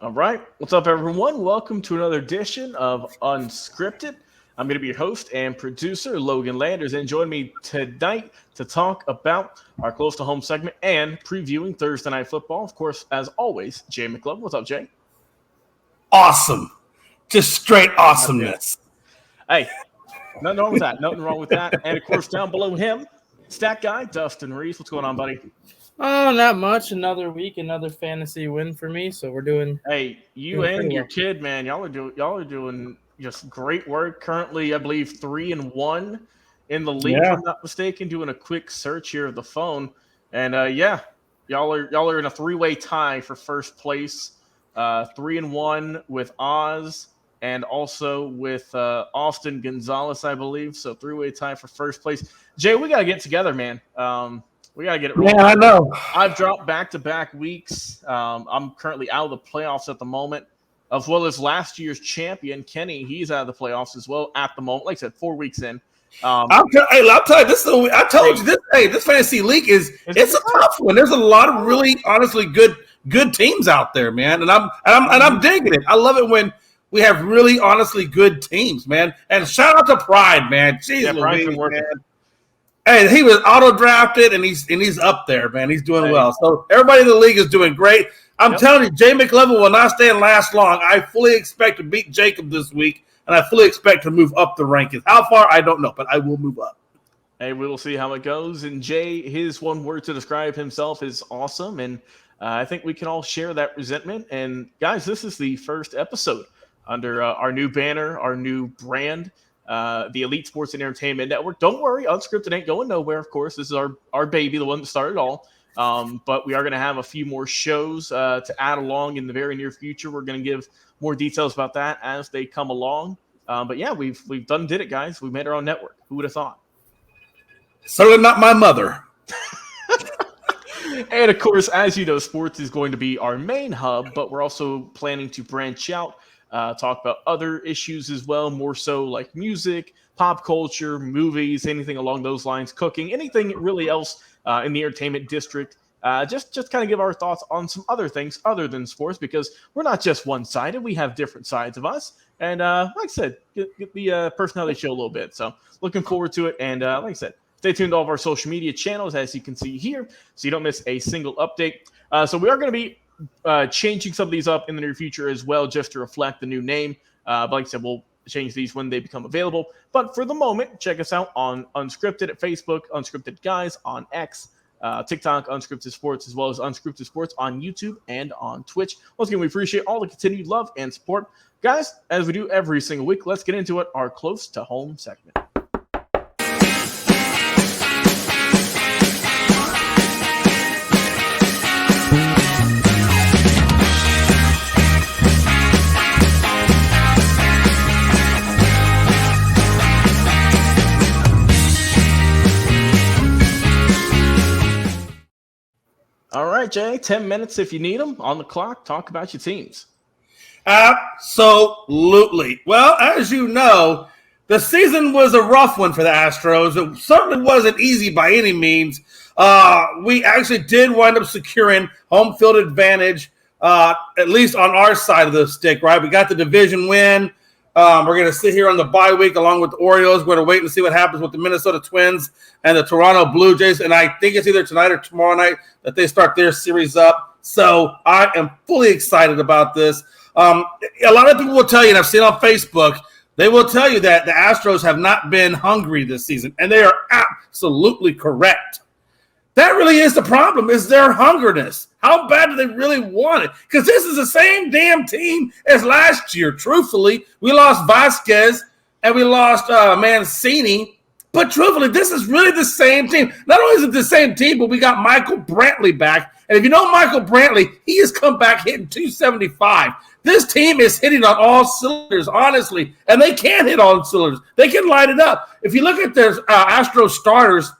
All right. What's up, everyone? Welcome to another edition of Unscripted. I'm going to be your host and producer, Logan Landers, and join me tonight to talk about our Close to Home segment and previewing Thursday Night Football. Of course, as always, Jay McLovin. What's up, Jay? Awesome. Just straight awesomeness. Hey, nothing wrong with that. Nothing wrong with that. And, of course, down below him, stat guy, Dustin Reese. What's going on, buddy? Oh, not much. Another week, another fantasy win for me. So we're doing. Hey, you and your kid, man, y'all are doing just great work. Currently, I believe 3-1 in the league, if I'm not mistaken. Doing a quick search here of the phone, and y'all are in a three-way tie for first place. 3-1 with Oz and also with Austin Gonzalez, I believe. So three-way tie for first place. Jay, we gotta get together, man. We got to get it rolling. Yeah, I know. I've dropped back-to-back weeks. I'm currently out of the playoffs at the moment, as well as last year's champion, Kenny. He's out of the playoffs as well at the moment. Like I said, 4 weeks in. I'll tell you, this fantasy league it's a tough one. There's a lot of really, honestly good teams out there, man. And I'm digging it. I love it when we have really, honestly good teams, man. And shout out to Pride, man. Jeez, Louise, man. Hey, he was auto-drafted, and he's up there, man. He's doing well. So everybody in the league is doing great. I'm telling you, Jay McLovin will not stay and last long. I fully expect to beat Jacob this week, and I fully expect to move up the rankings. How far, I don't know, but I will move up. Hey, we will see how it goes. And Jay, his one word to describe himself is awesome, and I think we can all share that resentment. And, guys, this is the first episode under our new banner, our new brand, the Elite Sports and Entertainment Network. Don't worry, Unscripted ain't going nowhere, of course. This is our baby, the one that started it all. But we are going to have a few more shows to add along in the very near future. We're going to give more details about that as they come along. But yeah, we've did it, guys. We made our own network. Who would have thought? Certainly not my mother. And of course, as you know, sports is going to be our main hub, but we're also planning to branch out. Talk about other issues as well, more so like music, pop culture, movies, anything along those lines, cooking, anything really else in the entertainment district. Just kind of give our thoughts on some other things other than sports, because we're not just one-sided. We have different sides of us. And like I said, get the personality show a little bit. So looking forward to it. And like I said, stay tuned to all of our social media channels, as you can see here, so you don't miss a single update. So we are going to be changing some of these up in the near future as well, just to reflect the new name. But like I said, we'll change these when they become available. But for the moment, check us out on Unscripted at Facebook, Unscripted Guys on X, TikTok, Unscripted Sports, as well as Unscripted Sports on YouTube and on Twitch. Once again, we appreciate all the continued love and support. Guys, as we do every single week, let's get into it, our Close to Home segment. All right, Jay, 10 minutes if you need them on the clock. Talk about your teams. Absolutely. Well, as you know, the season was a rough one for the Astros. It certainly wasn't easy by any means. We actually did wind up securing home field advantage, at least on our side of the stick, right? We got the division win. We're going to sit here on the bye week along with the Orioles. We're going to wait and see what happens with the Minnesota Twins and the Toronto Blue Jays. And I think it's either tonight or tomorrow night that they start their series up. So I am fully excited about this. A lot of people will tell you, and I've seen on Facebook, they will tell you that the Astros have not been hungry this season, and they are absolutely correct. That really is the problem, is their hungerness. How bad do they really want it? Because this is the same damn team as last year, truthfully. We lost Vasquez and we lost Mancini. But truthfully, this is really the same team. Not only is it the same team, but we got Michael Brantley back. And if you know Michael Brantley, he has come back hitting 275. This team is hitting on all cylinders, honestly. And they can hit on cylinders. They can light it up. If you look at their Astro starters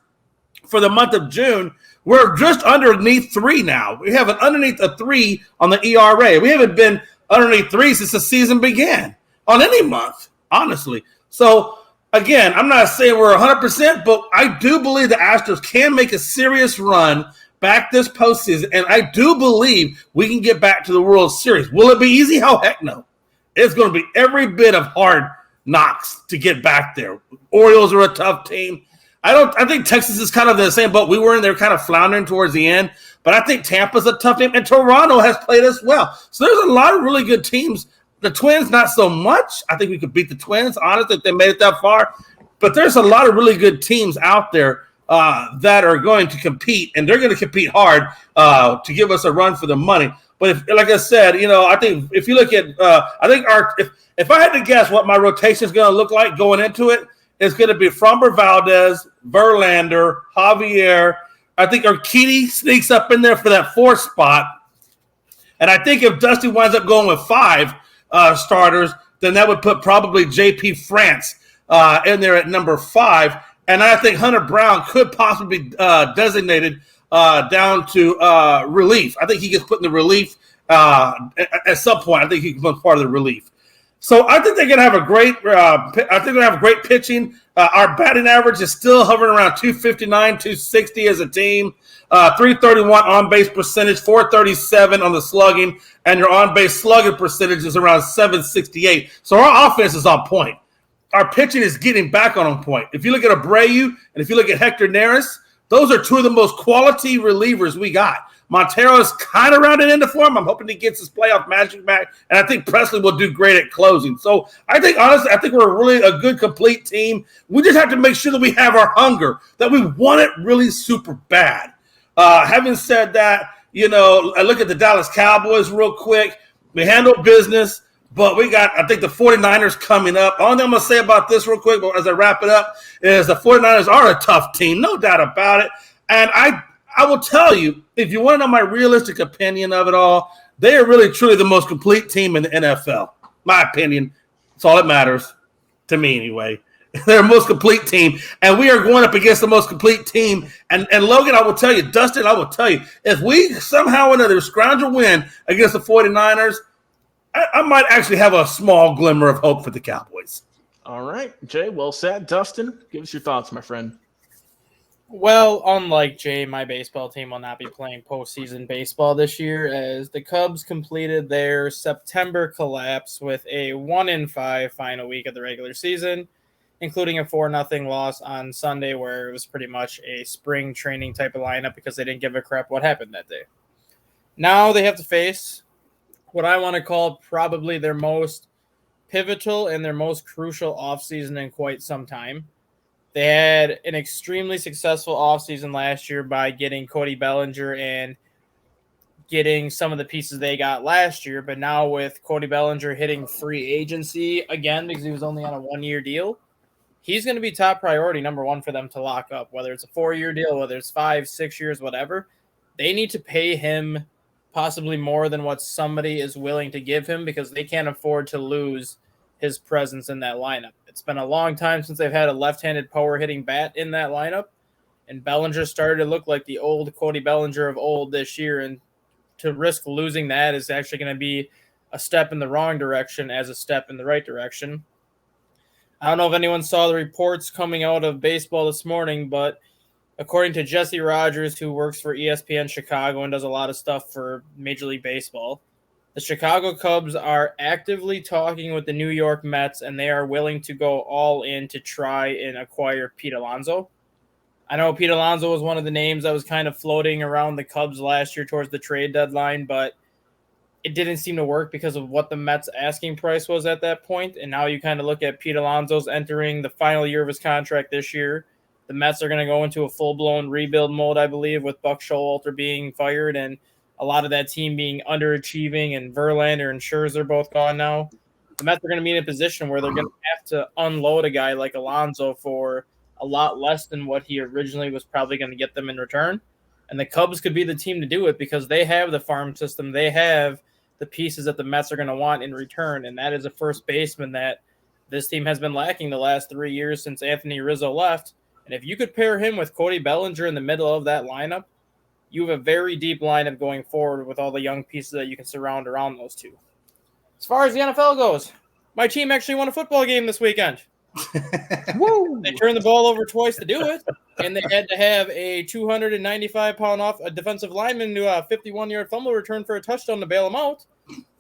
for the month of June, we're just underneath 3 now. We have an underneath a 3 on the ERA. We haven't been underneath 3 since the season began on any month, honestly. So, again, I'm not saying we're 100%, but I do believe the Astros can make a serious run back this postseason, and I do believe we can get back to the World Series. Will it be easy? Hell, heck no. It's going to be every bit of hard knocks to get back there. Orioles are a tough team. I think Texas is kind of the same boat we were in. They're kind of floundering towards the end. But I think Tampa's a tough team, and Toronto has played us well. So there's a lot of really good teams. The Twins, not so much. I think we could beat the Twins, honestly, if they made it that far. But there's a lot of really good teams out there that are going to compete, and they're going to compete hard to give us a run for the money. But like I said, I think if you look at if I had to guess what my rotation is going to look like going into it, it's going to be Framber Valdez, Verlander, Javier. I think Urquidy sneaks up in there for that 4th spot. And I think if Dustin winds up going with 5 starters, then that would put probably J.P. France in there at number 5. And I think Hunter Brown could possibly be designated down to relief. I think he gets put in the relief at some point. I think he becomes part of the relief. So I think they're going to have a great. I think they're going to have great pitching. Our batting average is still hovering around 259, 260 as a team. 331 on base percentage, 437 on the slugging, and your on base slugging percentage is around 768. So our offense is on point. Our pitching is getting back on point. If you look at Abreu and if you look at Hector Neris, those are 2 of the most quality relievers we got. Montero is kind of rounded into form. I'm hoping he gets his playoff magic back, and I think Presley will do great at closing. So I think, honestly, we're really a good, complete team. We just have to make sure that we have our hunger, that we want it really super bad. Having said that, I look at the Dallas Cowboys real quick. We handle business, but we got, I think, the 49ers coming up. Only thing I'm going to say about this real quick as I wrap it up is the 49ers are a tough team, no doubt about it. And I will tell you, if you want to know my realistic opinion of it all, they are really, truly the most complete team in the NFL. My opinion. That's all that matters to me anyway. They're the most complete team, and we are going up against the most complete team. And Logan, I will tell you, Dustin, I will tell you, if we somehow or another scrounge a win against the 49ers, I might actually have a small glimmer of hope for the Cowboys. All right, Jay, well said. Dustin, give us your thoughts, my friend. Well, unlike Jay, my baseball team will not be playing postseason baseball this year, as the Cubs completed their September collapse with a 1-5 final week of the regular season, including a 4-0 loss on Sunday, where it was pretty much a spring training type of lineup because they didn't give a crap what happened that day. Now they have to face what I want to call probably their most pivotal and their most crucial offseason in quite some time. They had an extremely successful offseason last year by getting Cody Bellinger and getting some of the pieces they got last year. But now with Cody Bellinger hitting free agency again because he was only on a 1-year deal, he's going to be top priority, number 1 for them to lock up, whether it's a 4-year deal, whether it's 5, 6 years, whatever. They need to pay him possibly more than what somebody is willing to give him because they can't afford to lose his presence in that lineup. It's been a long time since they've had a left-handed power-hitting bat in that lineup, and Bellinger started to look like the old Cody Bellinger of old this year, and to risk losing that is actually going to be a step in the wrong direction as a step in the right direction. I don't know if anyone saw the reports coming out of baseball this morning, but according to Jesse Rogers, who works for ESPN Chicago and does a lot of stuff for Major League Baseball, the Chicago Cubs are actively talking with the New York Mets, and they are willing to go all in to try and acquire Pete Alonso. I know Pete Alonso was one of the names that was kind of floating around the Cubs last year towards the trade deadline, but it didn't seem to work because of what the Mets' asking price was at that point. And now you kind of look at Pete Alonso's entering the final year of his contract this year. The Mets are going to go into a full-blown rebuild mode, I believe, with Buck Showalter being fired and a lot of that team being underachieving, and Verlander and Scherzer both gone now. The Mets are going to be in a position where they're going to have to unload a guy like Alonso for a lot less than what he originally was probably going to get them in return. And the Cubs could be the team to do it because they have the farm system. They have the pieces that the Mets are going to want in return, and that is a first baseman that this team has been lacking the last 3 years since Anthony Rizzo left. And if you could pair him with Cody Bellinger in the middle of that lineup, you have a very deep lineup going forward with all the young pieces that you can surround around those two. As far as the NFL goes, my team actually won a football game this weekend. Woo! They turned the ball over twice to do it, and they had to have a 295-pound off a defensive lineman do a 51-yard fumble return for a touchdown to bail him out.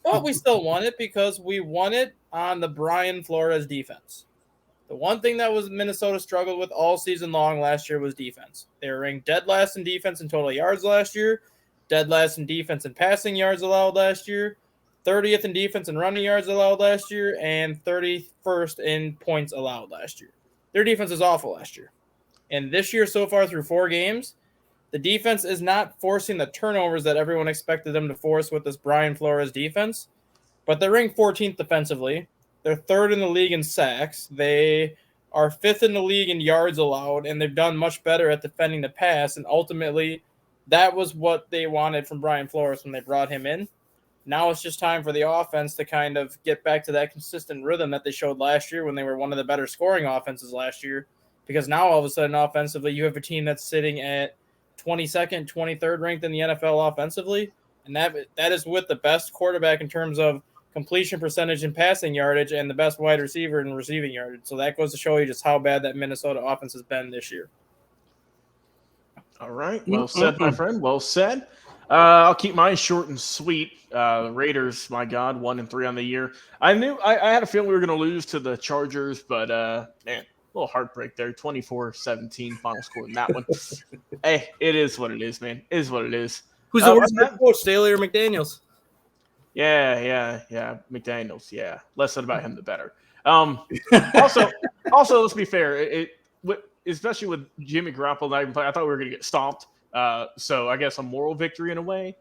But we still won it because we won it on the Brian Flores defense. The one thing that was Minnesota struggled with all season long last year was defense. They were ranked dead last in defense in total yards last year, dead last in defense in passing yards allowed last year, 30th in defense and running yards allowed last year, and 31st in points allowed last year. Their defense is awful last year. And this year so far through 4 games, the defense is not forcing the turnovers that everyone expected them to force with this Brian Flores defense, but they're ranked 14th defensively. They're 3rd in the league in sacks. They are 5th in the league in yards allowed, and they've done much better at defending the pass. And ultimately, that was what they wanted from Brian Flores when they brought him in. Now it's just time for the offense to kind of get back to that consistent rhythm that they showed last year when they were one of the better scoring offenses last year. Because now all of a sudden offensively you have a team that's sitting at 22nd, 23rd ranked in the NFL offensively. And that is with the best quarterback in terms of completion percentage and passing yardage and the best wide receiver in receiving yardage. So that goes to show you just how bad that Minnesota offense has been this year. All right. Well said, my friend. Well said. I'll keep mine short and sweet. Raiders, my God, 1-3 on the year. I knew I had a feeling we were going to lose to the Chargers, but man, a little heartbreak there. 24-17 final score in that one. Hey, it is what it is, man. It is what it is. Who's the worst coach, Staley or McDaniels? Yeah. McDaniels, yeah. Less said about him, the better. Also, let's be fair. Especially with Jimmy Garoppolo not even playing, I thought we were going to get stomped. So I guess a moral victory in a way.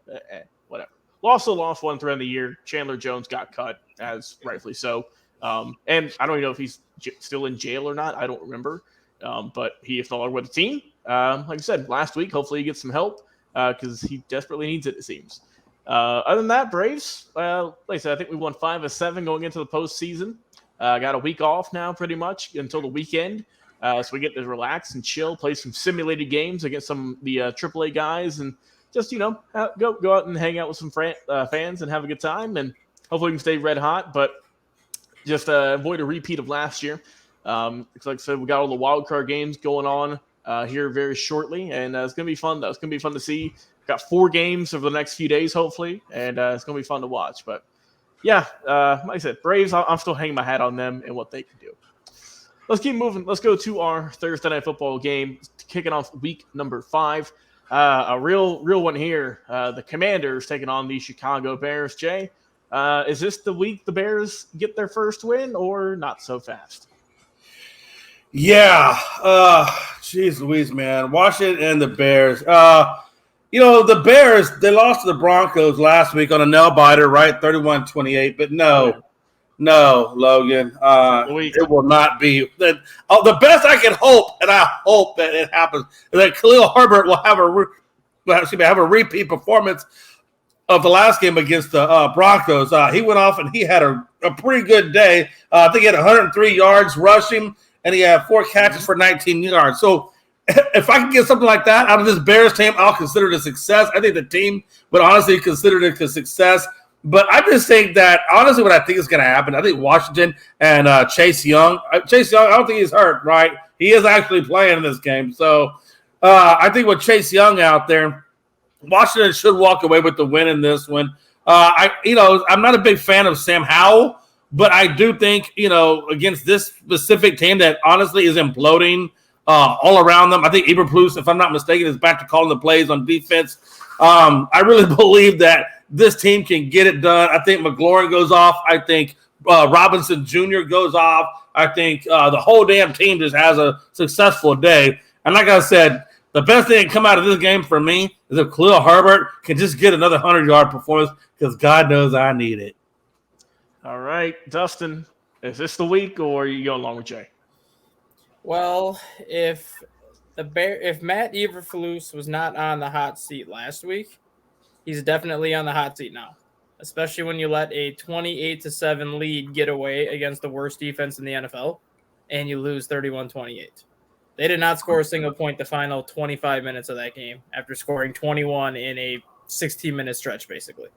Whatever. Also lost 1-3 on the year. Chandler Jones got cut, as rightfully so. And I don't even know if he's still in jail or not. I don't remember. But he is no longer with the team. Like I said, last week, hopefully he gets some help because he desperately needs it seems. Other than that, Braves, like I said, I think we won 5 of 7 going into the postseason. Got a week off now pretty much until the weekend. So we get to relax and chill, play some simulated games against some of the AAA guys, and just, go out and hang out with some fans and have a good time. And hopefully we can stay red hot, but just avoid a repeat of last year. Like I said, we got all the wild card games going on here very shortly, and it's going to be fun, though. It's going to be fun to see. Got 4 games over the next few days, hopefully, and it's going to be fun to watch. But, yeah, like I said, Braves, I'm still hanging my hat on them and what they can do. Let's keep moving. Let's go to our Thursday Night Football game, kicking off week number 5. A real one here. The Commanders taking on the Chicago Bears. Jay, is this the week the Bears get their first win or not so fast? Yeah. Jeez Louise, man. Washington and the Bears. The Bears, they lost to the Broncos last week on a nail-biter, right? 31-28. But no, Logan. It will not be. The best I can hope, and I hope that it happens, is that Khalil Herbert will have a repeat performance of the last game against the Broncos. He went off and he had a pretty good day. I think he had 103 yards rushing, and he had 4 catches for 19 yards. So if I can get something like that out of this Bears team, I'll consider it a success. I think the team would honestly consider it a success. But I just think that, honestly, what I think is going to happen, I think Washington and Chase Young, I don't think he's hurt, right? He is actually playing in this game. So I think with Chase Young out there, Washington should walk away with the win in this one. I'm not a big fan of Sam Howell, but I do think, against this specific team that honestly is imploding all around them. I think Eberflus, if I'm not mistaken, is back to calling the plays on defense. I really believe that this team can get it done. I think McLaurin goes off. I think Robinson Jr. goes off. I think the whole damn team just has a successful day. And like I said, the best thing that come out of this game for me is if Khalil Herbert can just get another 100-yard performance, because God knows I need it. All right, Dustin, is this the week, or are you going along with Jay? Well, if Matt Eberflus was not on the hot seat last week, he's definitely on the hot seat now. Especially when you let a 28-7 lead get away against the worst defense in the NFL, and you lose 31-28. They did not score a single point the final 25 minutes of that game after scoring 21 in a 16-minute stretch, basically.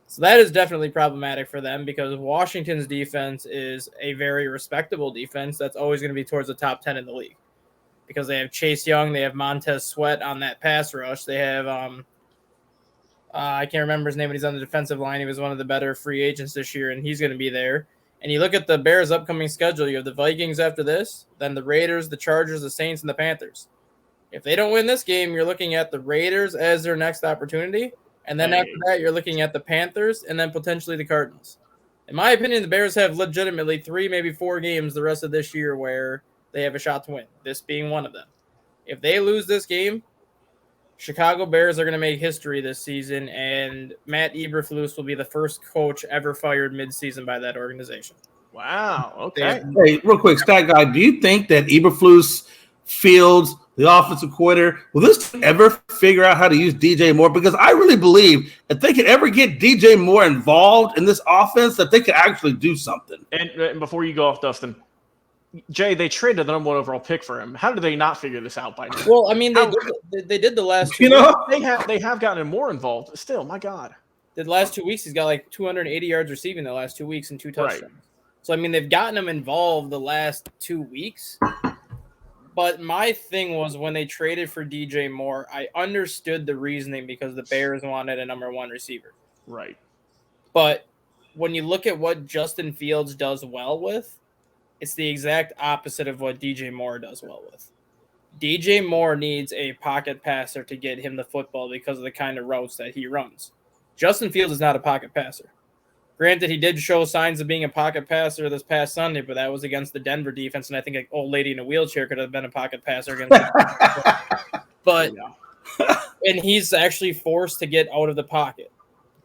So that is definitely problematic for them, because Washington's defense is a very respectable defense that's always going to be towards the top 10 in the league, because they have Chase Young, they have Montez Sweat on that pass rush, they have I can't remember his name, but he's on the defensive line. He was one of the better free agents this year, and he's going to be there. And you look at the Bears' upcoming schedule, you have the Vikings after this, then the Raiders, the Chargers, the Saints, and the Panthers. If they don't win this game, you're looking at the Raiders as their next opportunity. And then after that, you're looking at the Panthers and then potentially the Cardinals. In my opinion, the Bears have legitimately 3, maybe 4 games the rest of this year where they have a shot to win, this being one of them. If they lose this game, Chicago Bears are going to make history this season, and Matt Eberflus will be the first coach ever fired midseason by that organization. Wow. Okay. Hey, real quick, Stat Guy, do you think that Eberflus, Fields, the offensive coordinator, will this team ever figure out how to use DJ Moore? Because I really believe if they could ever get DJ Moore involved in this offense, that they could actually do something. And before you go off, Dustin, Jay, they traded the number 1 overall pick for him. How did they not figure this out by now? Well, I mean, they did the last 2 weeks. They have gotten him more involved. Still, my God. The last 2 weeks, he's got like 280 yards receiving the last 2 weeks and 2 touchdowns. Right. So, I mean, they've gotten him involved the last 2 weeks. But my thing was, when they traded for DJ Moore, I understood the reasoning, because the Bears wanted a number 1 receiver. Right. But when you look at what Justin Fields does well with, it's the exact opposite of what DJ Moore does well with. DJ Moore needs a pocket passer to get him the football because of the kind of routes that he runs. Justin Fields is not a pocket passer. Granted, he did show signs of being a pocket passer this past Sunday, but that was against the Denver defense, and I think an old lady in a wheelchair could have been a pocket passer against But and he's actually forced to get out of the pocket.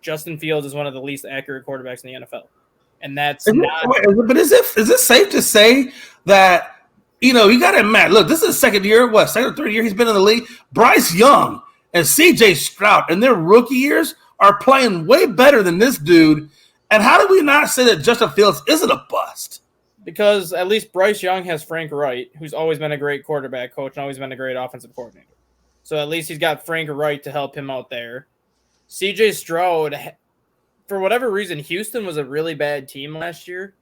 Justin Fields is one of the least accurate quarterbacks in the NFL. And that's not. But is it safe to say that, you got to admit, look, this is second or third year he's been in the league. Bryce Young and CJ Stroud in their rookie years are playing way better than this dude. And how do we not say that Justin Fields isn't a bust? Because at least Bryce Young has Frank Wright, who's always been a great quarterback coach and always been a great offensive coordinator. So at least he's got Frank Wright to help him out there. CJ Stroud, for whatever reason, Houston was a really bad team last year,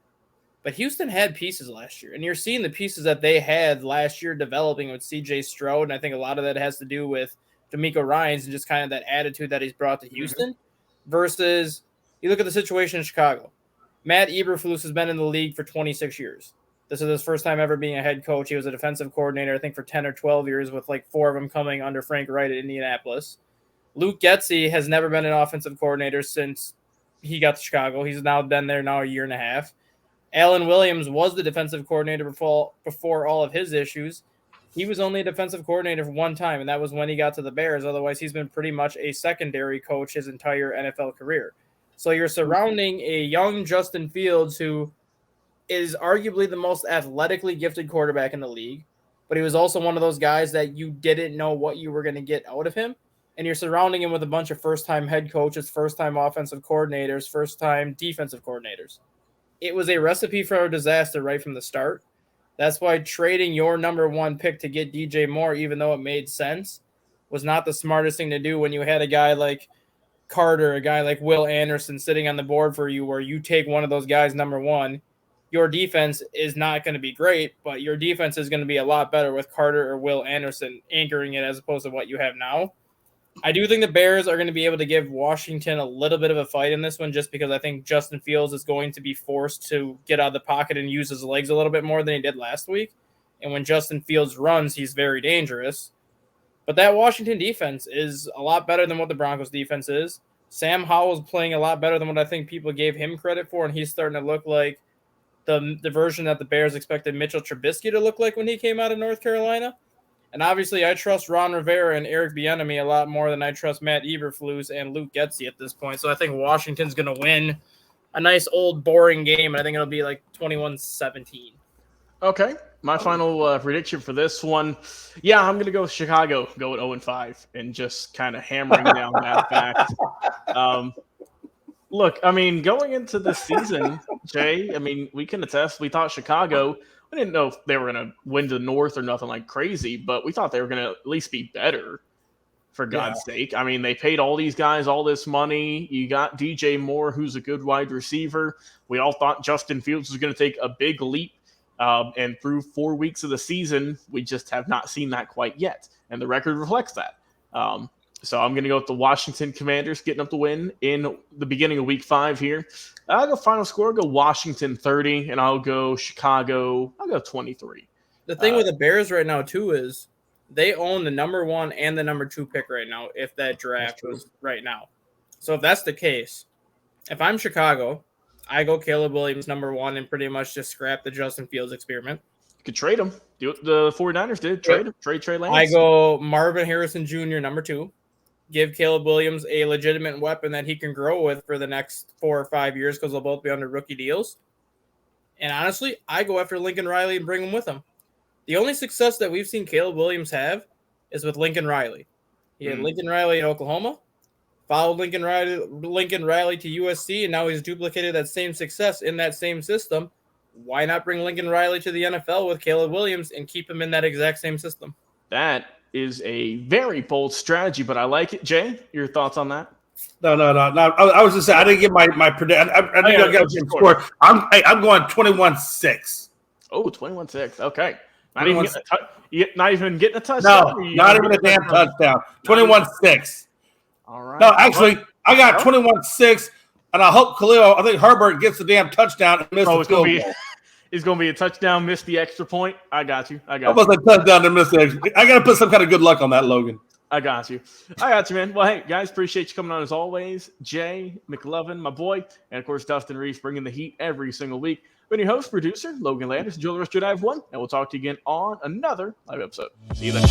but Houston had pieces last year, and you're seeing the pieces that they had last year developing with C.J. Stroud, and I think a lot of that has to do with D'Amico Ryans and just kind of that attitude that he's brought to Houston, versus you look at the situation in Chicago. Matt Eberflus has been in the league for 26 years. This is his first time ever being a head coach. He was a defensive coordinator, I think, for 10 or 12 years, with like 4 of them coming under Frank Wright at Indianapolis. Luke Getsy has never been an offensive coordinator since he got to Chicago. He's now been there a year and a half. Alan Williams was the defensive coordinator before all of his issues. He was only a defensive coordinator for one time, and that was when he got to the Bears. Otherwise, he's been pretty much a secondary coach his entire NFL career. So you're surrounding a young Justin Fields, who is arguably the most athletically gifted quarterback in the league, but he was also one of those guys that you didn't know what you were going to get out of him. And you're surrounding him with a bunch of first-time head coaches, first-time offensive coordinators, first-time defensive coordinators. It was a recipe for a disaster right from the start. That's why trading your number 1 pick to get DJ Moore, even though it made sense, was not the smartest thing to do when you had a guy like Carter, a guy like Will Anderson sitting on the board for you, where you take one of those guys number 1. Your defense is not going to be great, but your defense is going to be a lot better with Carter or Will Anderson anchoring it as opposed to what you have now. I do think the Bears are going to be able to give Washington a little bit of a fight in this one, just because I think Justin Fields is going to be forced to get out of the pocket and use his legs a little bit more than he did last week. And when Justin Fields runs, he's very dangerous. But that Washington defense is a lot better than what the Broncos defense is. Sam Howell's playing a lot better than what I think people gave him credit for, and he's starting to look like the version that the Bears expected Mitchell Trubisky to look like when he came out of North Carolina. And obviously, I trust Ron Rivera and Eric Bieniemy a lot more than I trust Matt Eberflus and Luke Getsy at this point. So I think Washington's going to win a nice old boring game, and I think it'll be like 21-17. Okay. My final prediction for this one, I'm going to go with Chicago, go at 0-5, and just kind of hammering down that fact. Look, I mean, going into this season, Jay, I mean, we can attest, we thought Chicago, we didn't know if they were going to win the North or nothing like crazy, but we thought they were going to at least be better, for God's sake. I mean, they paid all these guys all this money. You got DJ Moore, who's a good wide receiver. We all thought Justin Fields was going to take a big leap. And through 4 weeks of the season, we just have not seen that quite yet. And the record reflects that. So I'm going to go with the Washington Commanders getting up the win in the beginning of week 5 here. I'll go final score, go Washington 30, and I'll go Chicago, I'll go 23. The thing with the Bears right now, too, is they own the number 1 and the number 2 pick right now if that draft was right now. So if that's the case, if I'm Chicago, I go Caleb Williams number 1 and pretty much just scrap the Justin Fields experiment. You could trade him. Do what the 49ers did. Trade him. Trade Lance. I go Marvin Harrison Jr. number 2. Give Caleb Williams a legitimate weapon that he can grow with for the next 4 or 5 years because they'll both be under rookie deals. And honestly, I go after Lincoln Riley and bring him with him. The only success that we've seen Caleb Williams have is with Lincoln Riley. He had Lincoln Riley in Oklahoma, followed Lincoln Riley to USC, and now he's duplicated that same success in that same system. Why not bring Lincoln Riley to the NFL with Caleb Williams and keep him in that exact same system? That is a very bold strategy, but I like it. Jay, your thoughts on that? No. I was just saying I didn't get my prediction. I didn't get a score. I'm going 21-6. Oh, 21-6. Okay. Not even getting a touchdown. No, not even a damn touchdown. 21-6. All right. No, actually, I got 21-6, and I hope I think Herbert gets the damn touchdown and misses the field goal. It's going to be a touchdown, miss the extra point. I got you. I got a touchdown and miss the extra. I got to put some kind of good luck on that, Logan. I got you, man. Well, hey, guys, appreciate you coming on as always. Jay McLovin, my boy, and, of course, Dustin Reese bringing the heat every single week. Been your host, producer, Logan Landers. Enjoy the rest of your night, everyone, and we'll talk to you again on another live episode. See you then.